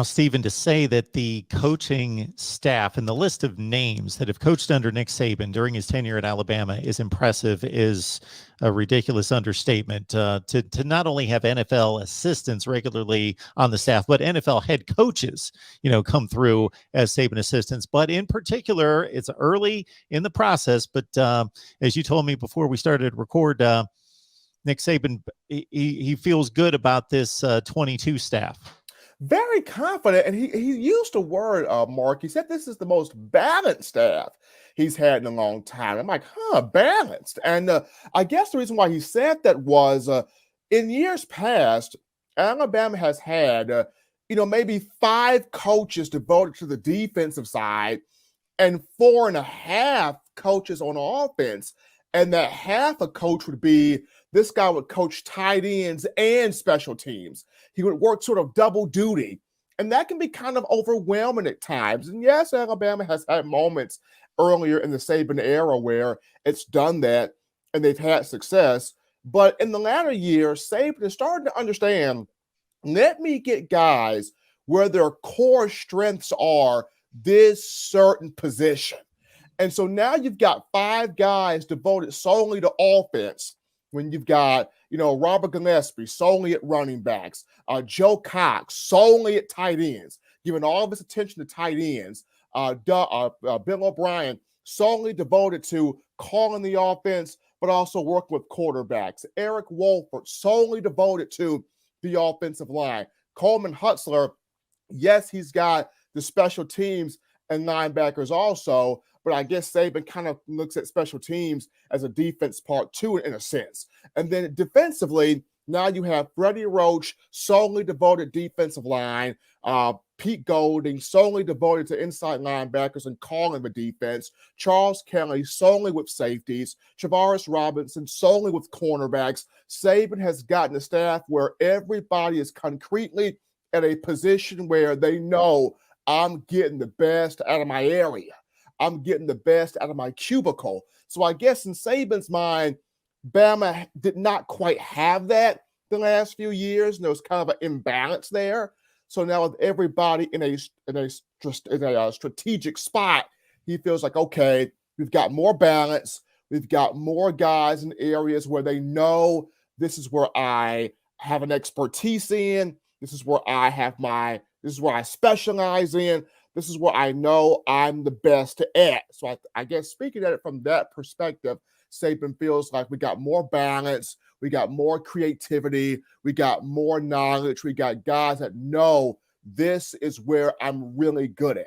Stephen, to say that the coaching staff and the list of names that have coached under Nick Saban during his tenure at Alabama is impressive is a ridiculous understatement. To not only have NFL assistants regularly on the staff, but NFL head coaches, come through as Saban assistants. But in particular, it's early in the process. But as you told me before we started to record, Nick Saban, he feels good about this 22 staff. Very confident, and he used a word, Mark. He said this is the most balanced staff he's had in a long time. I'm like, balanced. And I guess the reason why he said that was in years past, Alabama has had, maybe 5 coaches devoted to the defensive side and 4.5 coaches on offense. And that half a coach would be this guy would coach tight ends and special teams. He would work sort of double duty. And that can be kind of overwhelming at times. And yes, Alabama has had moments earlier in the Saban era where it's done that and they've had success. But in the latter years, Saban is starting to understand, let me get guys where their core strengths are this certain position. And so now you've got 5 guys devoted solely to offense. When you've got, Robert Gillespie solely at running backs, Joe Cox solely at tight ends, giving all of his attention to tight ends, Bill O'Brien solely devoted to calling the offense, but also working with quarterbacks, Eric Wolford solely devoted to the offensive line, Coleman Hutzler, yes, he's got the special teams and linebackers also, but I guess Saban kind of looks at special teams as a defense part too, in a sense. And then defensively, now you have Freddie Roach, solely devoted defensive line, Pete Golding, solely devoted to inside linebackers and calling the defense, Charles Kelly, solely with safeties, Travaris Robinson, solely with cornerbacks. Saban has gotten a staff where everybody is concretely at a position where they know I'm getting the best out of my area. I'm getting the best out of my cubicle. So I guess in Saban's mind, Bama did not quite have that the last few years. And there was kind of an imbalance there. So now with everybody in a strategic spot, he feels like, okay, we've got more balance. We've got more guys in areas where they know this is where I have an expertise in. This is where I specialize in. This is what I know I'm the best at. So I guess speaking at it from that perspective, Saban feels like we got more balance, we got more creativity, we got more knowledge, we got guys that know this is where I'm really good at.